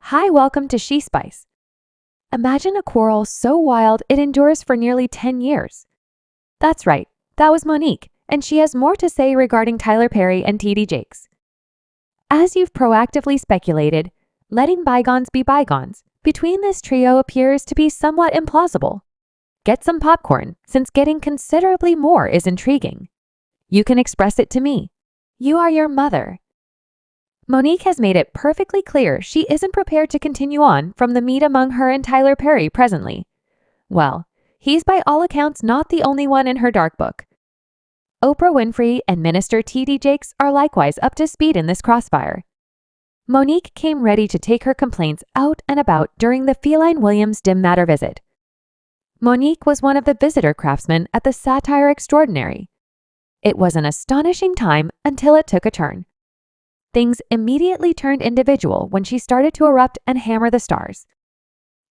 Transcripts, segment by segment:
Hi, welcome to She Spice. Imagine a quarrel so wild it endures for nearly 10 years. That's right, that was Monique, and she has more to say regarding Tyler Perry and TD Jakes. As you've proactively speculated, letting bygones be bygones between this trio appears to be somewhat implausible. Get some popcorn, since getting considerably more is intriguing. You can express it to me. You are your mother. Monique has made it perfectly clear she isn't prepared to continue on from the meet among her and Tyler Perry presently. Well, he's by all accounts not the only one in her dark book. Oprah Winfrey and Minister TD Jakes are likewise up to speed in this crossfire. Monique came ready to take her complaints out and about during the Feline Williams dim matter visit. Monique was one of the visitor craftsmen at the Satire Extraordinary. It was an astonishing time until it took a turn. Things immediately turned individual when she started to erupt and hammer the stars.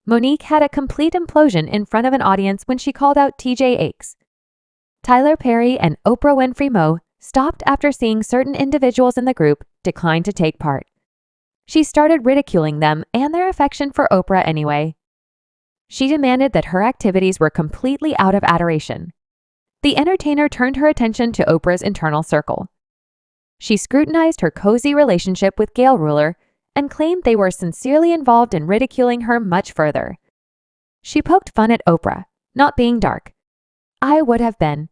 Monique had a complete implosion in front of an audience when she called out TJ Akes. Tyler Perry and Oprah Winfrey Mo stopped after seeing certain individuals in the group decline to take part. She started ridiculing them and their affection for Oprah anyway. She demanded that her activities were completely out of adoration. The entertainer turned her attention to Oprah's internal circle. She scrutinized her cozy relationship with Gail Ruler and claimed they were sincerely involved in ridiculing her much further. She poked fun at Oprah, not being dark. I would have been.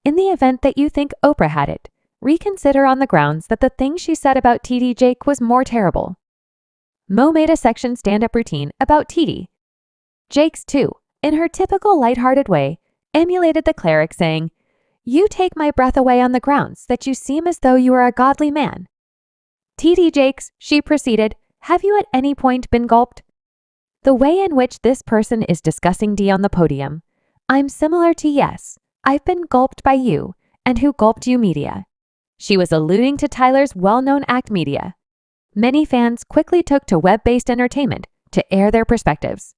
In the event that you think Oprah had it, reconsider on the grounds that the thing she said about TD Jake was more terrible. Mo made a section stand-up routine about TD. Jakes, too, in her typical lighthearted way, emulated the cleric saying, "You take my breath away on the grounds that you seem as though you are a godly man." TD Jakes, she proceeded, have you at any point been gulped? The way in which this person is discussing D on the podium, I'm similar to yes, I've been gulped by you, and who gulped you media. She was alluding to Tyler's well-known act media. Many fans quickly took to web-based entertainment to air their perspectives.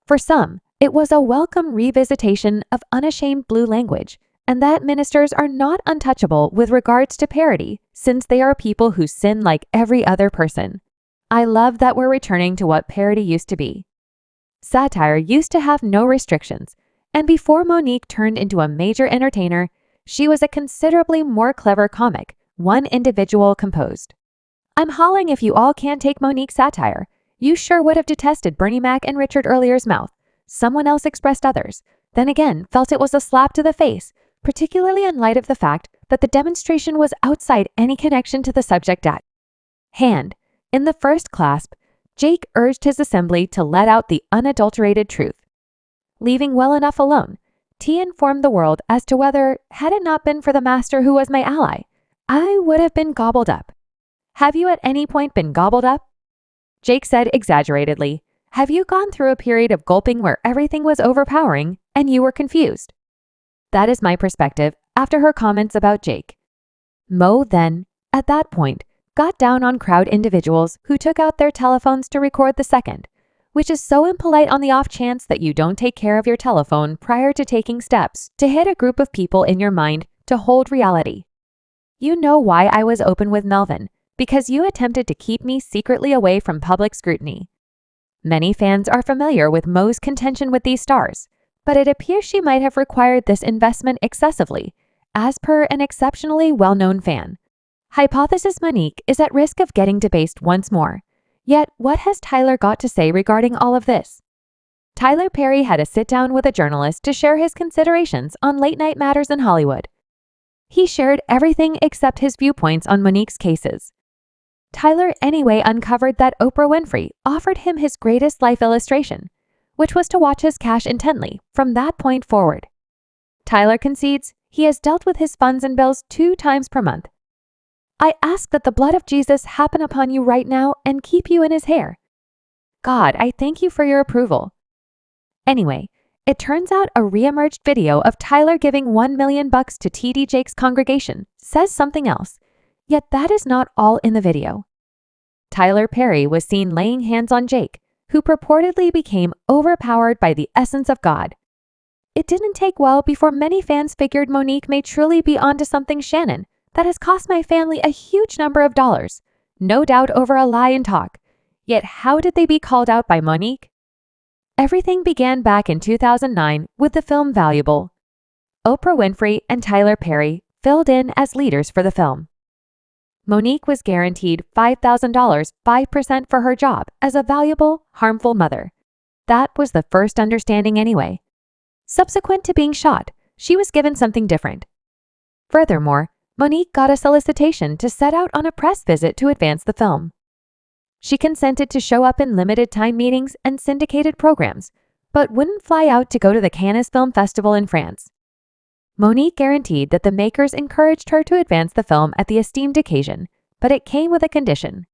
For some, it was a welcome revisitation of unashamed blue language, and that ministers are not untouchable with regards to parody, since they are people who sin like every other person. I love that we're returning to what parody used to be. Satire used to have no restrictions, and before Monique turned into a major entertainer, she was a considerably more clever comic, one individual composed. I'm hauling if you all can't take Monique's satire. You sure would have detested Bernie Mac and Richard Earlier's mouth. Someone else expressed others, then again felt it was a slap to the face, particularly in light of the fact that the demonstration was outside any connection to the subject at hand. In the first clasp, Jake urged his assembly to let out the unadulterated truth. Leaving well enough alone, T informed the world as to whether, had it not been for the master who was my ally, I would have been gobbled up. Have you at any point been gobbled up? Jake said exaggeratedly, have you gone through a period of gulping where everything was overpowering and you were confused? That is my perspective after her comments about Jake. Mo then, at that point, got down on crowd individuals who took out their telephones to record the second, which is so impolite on the off chance that you don't take care of your telephone prior to taking steps to hit a group of people in your mind to hold reality. You know why I was open with Melvin, because you attempted to keep me secretly away from public scrutiny. Many fans are familiar with Mo's contention with these stars, but it appears she might have required this investment excessively, as per an exceptionally well-known fan. Hypothesis Monique is at risk of getting debased once more. Yet, what has Tyler got to say regarding all of this? Tyler Perry had a sit-down with a journalist to share his considerations on late-night matters in Hollywood. He shared everything except his viewpoints on Monique's cases. Tyler anyway uncovered that Oprah Winfrey offered him his greatest life illustration, which was to watch his cash intently from that point forward. Tyler concedes he has dealt with his funds and bills 2 times per month. I ask that the blood of Jesus happen upon you right now and keep you in his hair. God, I thank you for your approval. Anyway, it turns out a re-emerged video of Tyler giving $1 million to TD Jake's congregation says something else, yet that is not all in the video. Tyler Perry was seen laying hands on Jake, who purportedly became overpowered by the essence of God. It didn't take well before many fans figured Monique may truly be onto something Shannon that has cost my family a huge number of dollars, no doubt over a lie and talk. Yet how did they be called out by Monique? Everything began back in 2009 with the film Valuable. Oprah Winfrey and Tyler Perry filled in as leaders for the film. Monique was guaranteed $5,000, 5% for her job as a valuable, harmful mother. That was the first understanding anyway. Subsequent to being shot, she was given something different. Furthermore, Monique got a solicitation to set out on a press visit to advance the film. She consented to show up in limited-time meetings and syndicated programs, but wouldn't fly out to go to the Cannes Film Festival in France. Monique guaranteed that the makers encouraged her to advance the film at the esteemed occasion, but it came with a condition.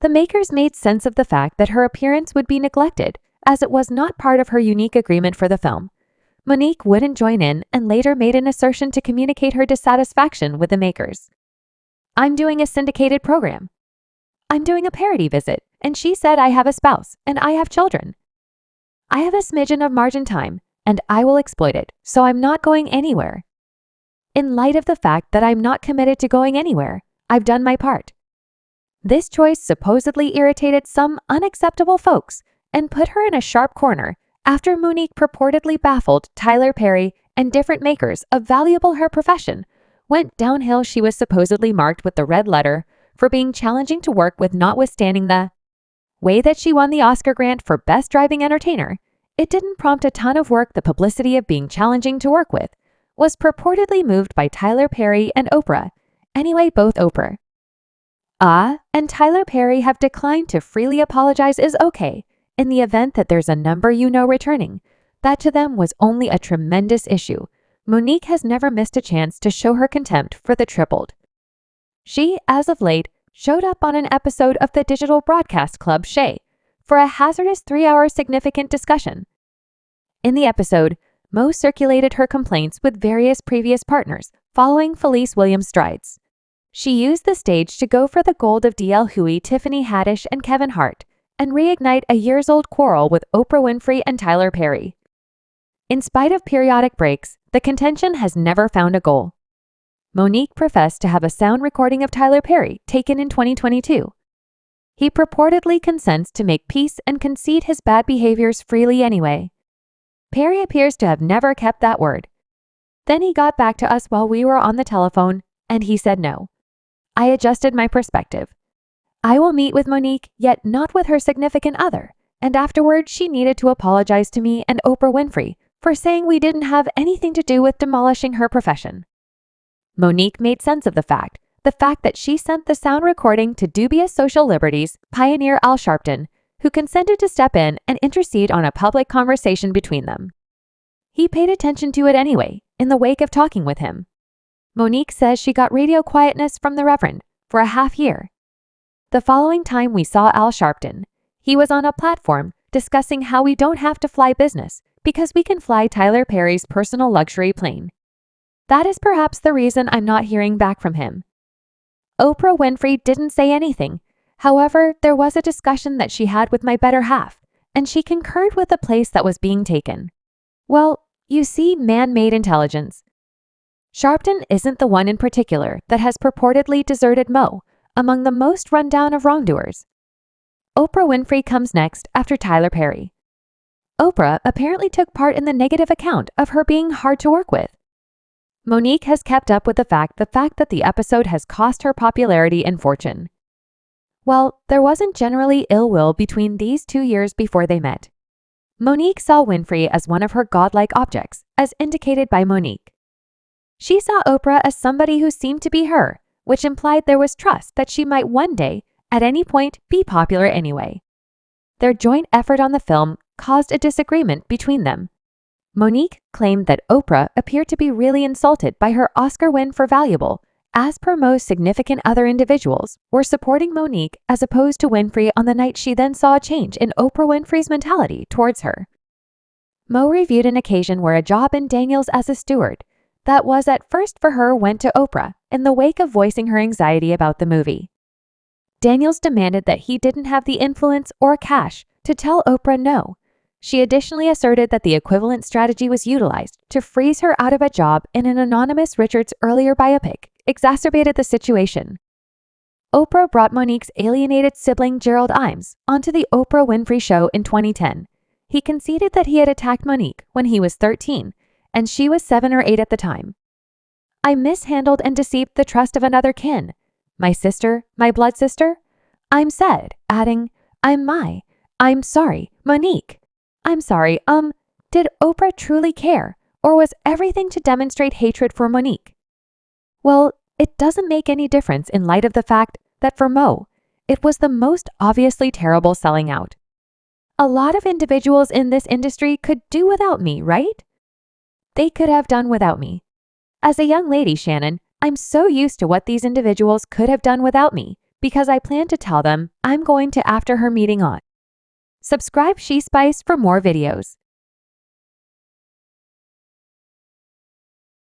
The makers made sense of the fact that her appearance would be neglected, as it was not part of her unique agreement for the film. Monique wouldn't join in and later made an assertion to communicate her dissatisfaction with the makers. "I'm doing a syndicated program. I'm doing a parody visit, and she said I have a spouse and I have children. I have a smidgen of margin time, and I will exploit it, so I'm not going anywhere. In light of the fact that I'm not committed to going anywhere, I've done my part." This choice supposedly irritated some unacceptable folks and put her in a sharp corner after Monique purportedly baffled Tyler Perry and different makers of Valuable. Her profession went downhill. She was supposedly marked with the red letter for being challenging to work with, notwithstanding the way that she won the Oscar grant for Best Driving Entertainer. It didn't prompt a ton of work. The publicity of being challenging to work with was purportedly moved by Tyler Perry and Oprah. Anyway, both Oprah and Tyler Perry have declined to freely apologize is okay in the event that there's a number returning. That to them was only a tremendous issue. Monique has never missed a chance to show her contempt for the tripled. She, as of late, showed up on an episode of the Digital Broadcast Club Shay for a hazardous 3-hour significant discussion. In the episode, Mo circulated her complaints with various previous partners following Felice Williams' strides. She used the stage to go for the gold of D.L. Hooey, Tiffany Haddish, and Kevin Hart, and reignite a years-old quarrel with Oprah Winfrey and Tyler Perry. In spite of periodic breaks, the contention has never found a goal. Monique professed to have a sound recording of Tyler Perry taken in 2022. He purportedly consents to make peace and concede his bad behaviors freely anyway. Perry appears to have never kept that word. Then he got back to us while we were on the telephone, and he said no. I adjusted my perspective. I will meet with Monique, yet not with her significant other, and afterward she needed to apologize to me and Oprah Winfrey for saying we didn't have anything to do with demolishing her profession. Monique made sense of the fact that she sent the sound recording to dubious social liberties pioneer Al Sharpton, who consented to step in and intercede on a public conversation between them. He paid attention to it anyway, in the wake of talking with him. Monique says she got radio quietness from the Reverend for a half year. The following time we saw Al Sharpton, he was on a platform discussing how we don't have to fly business because we can fly Tyler Perry's personal luxury plane. That is perhaps the reason I'm not hearing back from him. Oprah Winfrey didn't say anything. However, there was a discussion that she had with my better half, and she concurred with the place that was being taken. Well, you see, man-made intelligence. Sharpton isn't the one in particular that has purportedly deserted Mo among the most rundown of wrongdoers. Oprah Winfrey comes next after Tyler Perry. Oprah apparently took part in the negative account of her being hard to work with. Monique has kept up with the fact that the episode has cost her popularity and fortune. Well, there wasn't generally ill will between these 2 years before they met. Monique saw Winfrey as one of her godlike objects, as indicated by Monique. She saw Oprah as somebody who seemed to be her, which implied there was trust that she might one day, at any point, be popular anyway. Their joint effort on the film caused a disagreement between them. Monique claimed that Oprah appeared to be really insulted by her Oscar win for Valuable, as per Mo's significant other individuals were supporting Monique as opposed to Winfrey on the night. She then saw a change in Oprah Winfrey's mentality towards her. Mo reviewed an occasion where a job in Daniels as a steward that was at first for her went to Oprah in the wake of voicing her anxiety about the movie. Daniels demanded that he didn't have the influence or cash to tell Oprah no. She additionally asserted that the equivalent strategy was utilized to freeze her out of a job in an anonymous Richards earlier biopic, exacerbated the situation. Oprah brought Monique's alienated sibling Gerald Imes onto the Oprah Winfrey Show in 2010. He conceded that he had attacked Monique when he was 13, and she was 7 or 8 at the time. "I mishandled and deceived the trust of another kin. My sister, my blood sister?" Imes said, adding, I'm sorry, Monique. I'm sorry, did Oprah truly care, or was everything to demonstrate hatred for Monique? Well, it doesn't make any difference in light of the fact that for Mo, it was the most obviously terrible selling out. A lot of individuals in this industry could do without me, right? They could have done without me. As a young lady, Shannon, I'm so used to what these individuals could have done without me because I plan to tell them I'm going to after her meeting on. Subscribe She Spice for more videos.